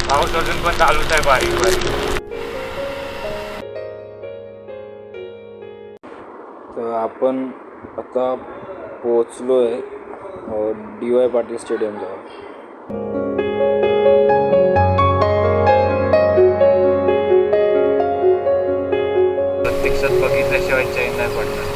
पाऊस अजून पण चालूच आहे बारीक बारीक. तर आपण आता पोचलो आहे DY पाटील स्टेडियमजवळ. प्रत्यक्षात बघितल्याशिवाय चैन नाही पडणार.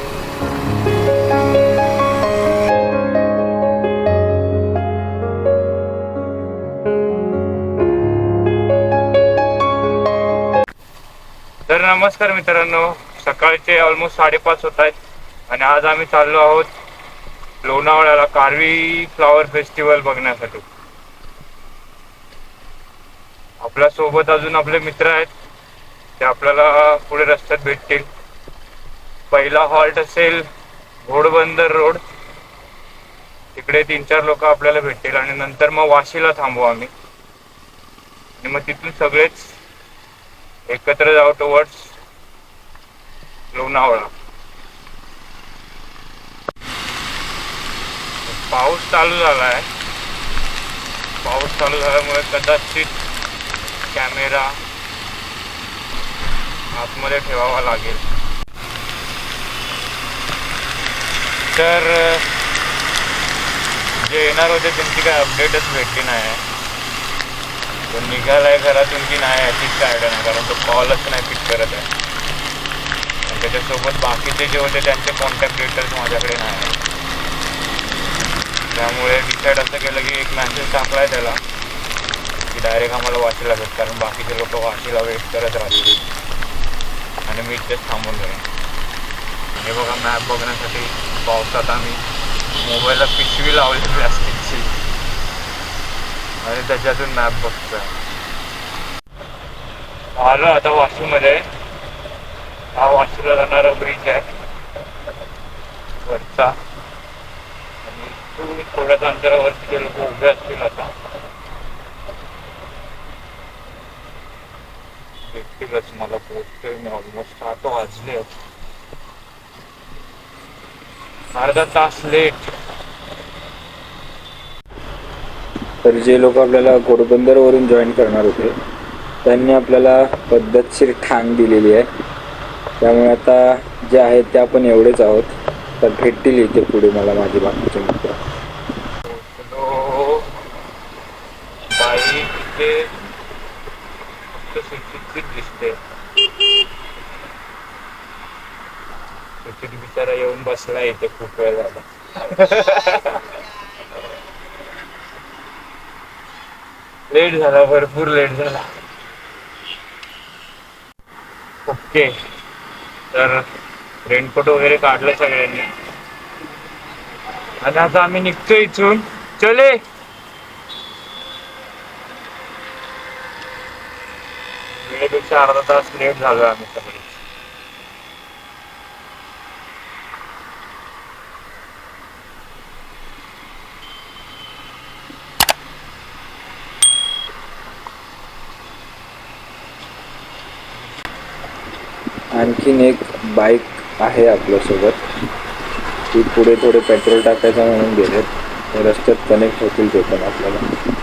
तर नमस्कार मित्रांनो, सकाळचे ऑलमोस्ट 5:30 होत आहेत आणि आज आम्ही चाललो आहोत लोणावळ्याला कारवी फ्लॉवर फेस्टिवल बघण्यासाठी. आपल्या सोबत अजून आपले मित्र आहेत, ते आपल्याला पुढे रस्त्यात भेटतील. पहिला हॉल्ट असेल घोडबंदर रोड, तिकडे 3-4 लोक आपल्याला भेटतील आणि नंतर मग वाशीला थांबू आम्ही आणि मग तिथून सगळेच एकत्र जाऊ टुवर्ड्स लोणावळा. पाऊस चालू झालाय. पाऊस चालू झाल्यामुळे कदाचित कॅमेरा आतमध्ये ठेवावा लागेल. तर जे येणार होते त्यांची काय अपडेटच भेटली नाही. तो निघालाय घरातून की नाही याचीच काय आयडिया नाही, कारण तो कॉलच नाही पिक करत आहे. आणि त्याच्यासोबत बाकीचे जे होते त्यांचे कॉन्टॅक्ट डिटेल्स माझ्याकडे नाही आहे. त्यामुळे डिसाईड असं केलं की एक मॅसेज टाकलाय त्याला की डायरेक्ट आम्हाला वाशीला भेट, कारण बाकीचे लोक वाशीला वेट करत राहतील आणि मी इथेच थांबून जाईन. हे बघा, मॅप बघण्यासाठी पावसात आम्ही मोबाईलला पिशवी लावली प्लास्टिकची आणि त्याच्यातून मॅप बघतोय. आलो आता वाशीमध्ये. हा वाशीला जाणारा ब्रिज आहे वरचा आणि थोड्याच अंतरावरती ते लोक उभे असतील. आता भेटतीलच मला. पोहोचतोय मी, ऑलमोस्ट 7 वाजले, अर्धा तास लेट. तर जे लोक आपल्याला घोडबंदरवरून जॉईन करणार होते त्यांनी आपल्याला पद्धतशीर ठाण दिलेली आहे. त्यामुळे आता जे आहेत ते आपण एवढेच आहोत. तर भेटतील इथे पुढे मला माझे बाकीचे मित्र. पोहोचलो. बाई तिथे फक्त सुचितचीच दिसते. सुचित बिचारा येऊन बसला इथे खूप वेळ झाला. लेट झाला, भरपूर लेट झाला. ओके, तर रेनकोट वगैरे काढलं सगळ्यांनी आणि आता आम्ही निघतो इथून. चले. वेळेपेक्षा अर्धा तास लेट झालो आम्ही सगळे. आणखीन एक बाईक आहे आपल्यासोबत. ती पुढे थोडे पेट्रोल टाकायचं म्हणून गेलेत. रस्त्यात कनेक्ट होतील ते पण आपल्याला.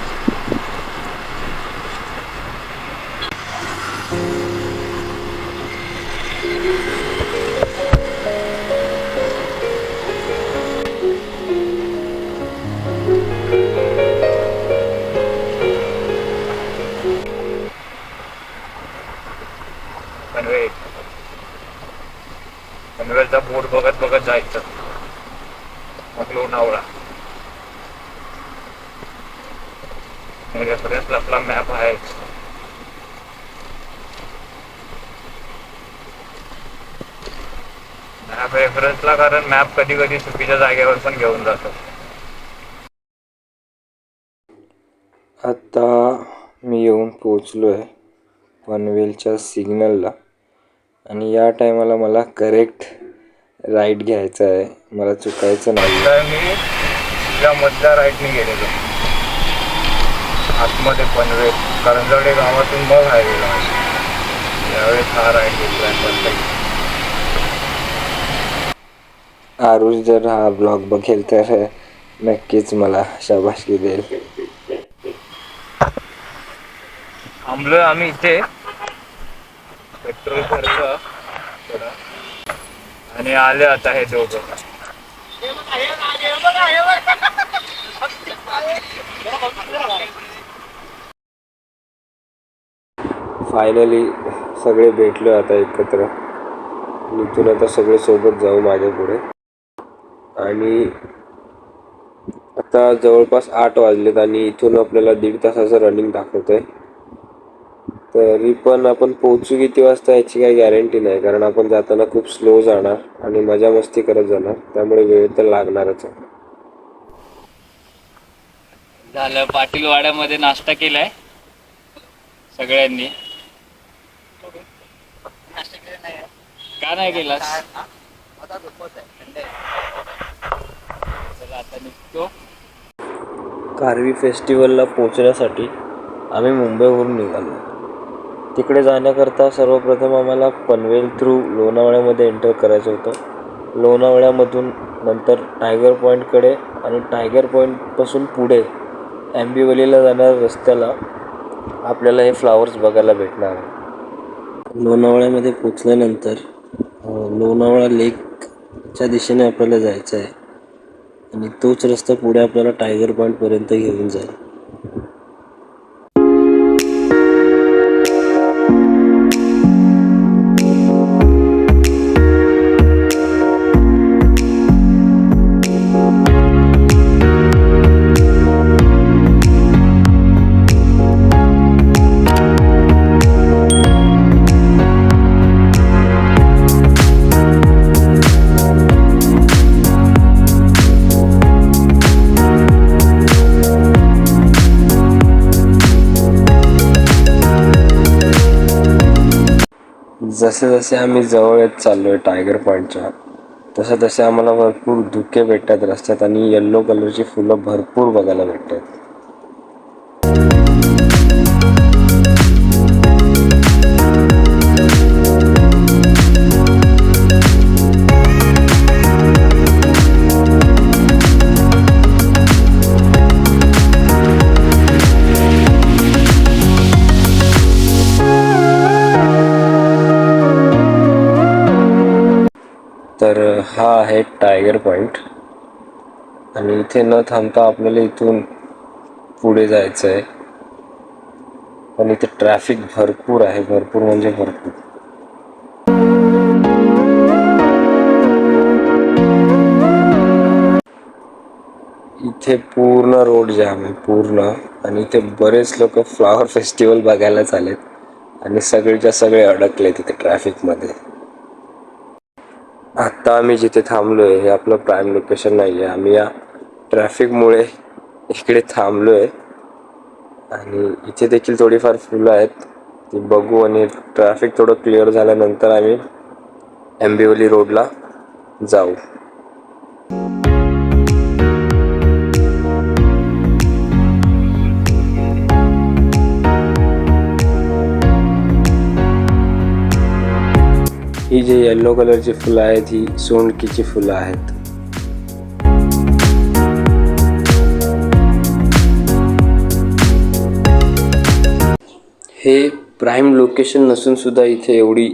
पनवेलचा बोर्ड बघत बघत जायचं, मग लोणावळा. रेफरन्स आपला मॅप आहे. मॅप रेफरन्सला, कारण मॅप कधी कधी चुकीच्या जागेवर पण घेऊन जातो. आता मी येऊन पोचलो आहे पनवेलच्या सिग्नलला आणि या टायमाला मला करेक्ट राईट घ्यायचा आहे. मला चुकायचं नाही. तर मी या मधल्या राईटने गेलेलो आतमध्ये पनवेल करंजवडे गावातून मग हायवेला. यावेळेस हा राईट घेतलाय परफेक्ट. आरुष जर हा ब्लॉग बघेल तर नक्कीच मला शाबासकी देईल. थांबलोय आम्ही इथे, पेट्रोल भरलं थोडं आणि आले आता हे दोघं. फायनली सगळे भेटलो आता एकत्र. इथून आता सगळे सोबत जाऊ माझ्या पुढे. आणि आता जवळपास 8 वाजलेत आणि इथून आपल्याला 1.5 तासाचं रनिंग दाखवतंय. तरी पण आपण पोहोचू किती वाजता याची काही गॅरंटी नाही, कारण आपण जाताना खूप स्लो जाणार आणि मजा मस्ती करत जाणार, त्यामुळे वेळ तर लागणारच आहे. झालं, पाटील वाड्यामध्ये नाश्ता केलाय सगळ्यांनी. का नाही केलास? चला आता निघतो. कारवी फेस्टिवलला पोहोचण्यासाठी आम्ही मुंबईवरून निघालो. तिकडे जाण्याकरता सर्वप्रथम आम्हाला पनवेल थ्रू लोणावळ्यामध्ये एंटर करायचं होतं. लोणावळ्यामधून नंतर टायगर पॉईंटकडे आणि टायगर पॉईंटपासून पुढे आंबिवलीला जाणाऱ्या रस्त्याला आपल्याला हे फ्लावर्स बघायला भेटणार आहे. लोणावळ्यामध्ये पोचल्यानंतर लोणावळा लेकच्या दिशेने आपल्याला जायचं आहे आणि तोच रस्ता पुढे आपल्याला टायगर पॉईंटपर्यंत घेऊन जाईल. जसे जसे आम्ही जवळ येत चाललो आहे टायगर पॉईंटच्या, तसे तसे आम्हाला भरपूर धुके भेटतात रस्त्यात आणि येल्लो कलरची फुलं भरपूर बघायला भेटतात. तर हा आहे टायगर पॉईंट आणि इथे न थांबता आपल्याला इथून पुढे जायचं आहे. पण इथे ट्रॅफिक भरपूर आहे, भरपूर म्हणजे भरपूर. इथे पूर्ण रोड जाम आहे पूर्ण, आणि इथे बरेच लोक फ्लॉवर फेस्टिवल बघायला चालेत आणि सगळेच्या सगळे अडकले तिथे ट्रॅफिकमध्ये. आत्ता आम्ही जिथे थांबलोय हे आपलं प्राईम लोकेशन नाही आहे. आम्ही या ट्रॅफिकमुळे इकडे थांबलोय आणि इथे देखील थोडीफार फुलं आहेत, ती बघू आणि ट्रॅफिक थोडं क्लिअर झाल्यानंतर आम्ही आंबिवली रोडला जाऊ. ही जी येल्लो कलरची फुलं आहेत ही सोंडकीची फुलं आहेत. हे प्राईम लोकेशन नसून सुद्धा इथे एवढी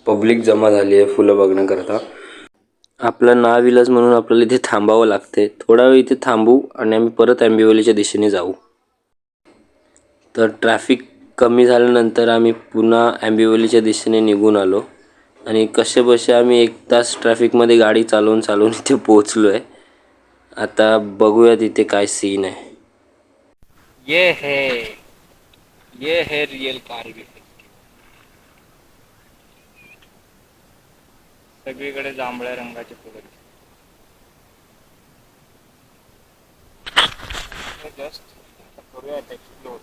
पब्लिक जमा झाली आहे फुलं बघण्याकरता. आपलं नाविलाज म्हणून आपल्याला इथे थांबावं लागते. थोडा वेळ इथे थांबू आणि आम्ही परत आंबिवलीच्या दिशेने जाऊ. तर ट्रॅफिक कमी झाल्यानंतर आम्ही पुन्हा आंबिवलीच्या दिशेने निघून आलो आणि कसे बसे आम्ही 1 तास ट्रॅफिकमध्ये गाडी चालवून इथे पोहोचलो आहे. आता बघूया तिथे काय सीन आहे. ये है रियल कारवी फेस्टिवल. सगळीकडे जांभळ्या रंगाचे फुलं. जस्ट करूया एक्सप्लोर.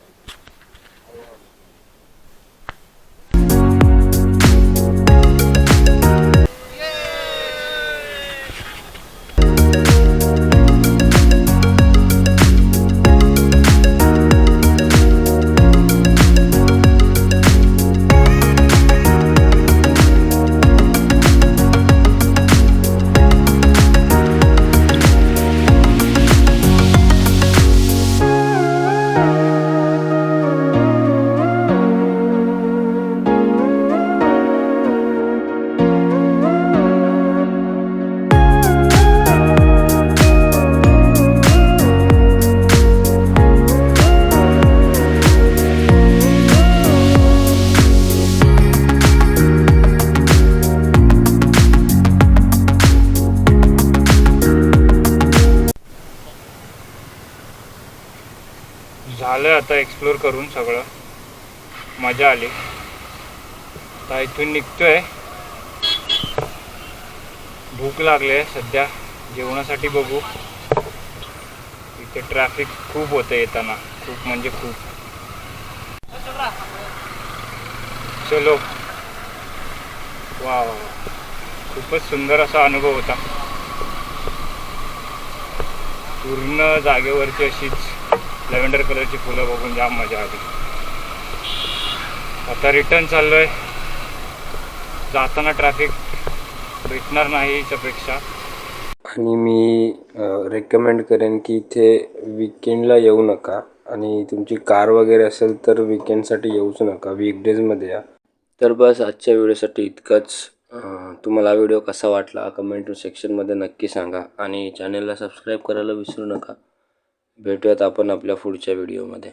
आता एक्सप्लोर करून सगळं, मजा आली. आता इथून निघतोय. भूक लागली आहे सध्या, जेवणासाठी बघू. इथे ट्रॅफिक खूप होतं येताना, खूप म्हणजे खूप. चलो. वा, खूपच सुंदर असा अनुभव होता. पूर्ण जागेवरची अशीच लॅव्हेंडर कलरची फुलं बघून जाम मजा आली. आता रिटर्न चाललोय. जाताना ट्रॅफिक भेटणार नाही हीच अपेक्षा. आणि मी रेकमेंड करेन की इथे विकेंडला येऊ नका, आणि तुमची कार वगैरे असेल तर विकेंडसाठी येऊच नका, वीकडेजमध्ये या. तर बस आजच्या व्हिडिओसाठी इतकंच. तुम्हाला व्हिडिओ कसा वाटला कमेंट सेक्शनमध्ये नक्की सांगा, आणि चॅनलला सबस्क्राईब करायला विसरू नका. भेटूयात आपण आपल्या पुढच्या व्हिडिओमध्ये.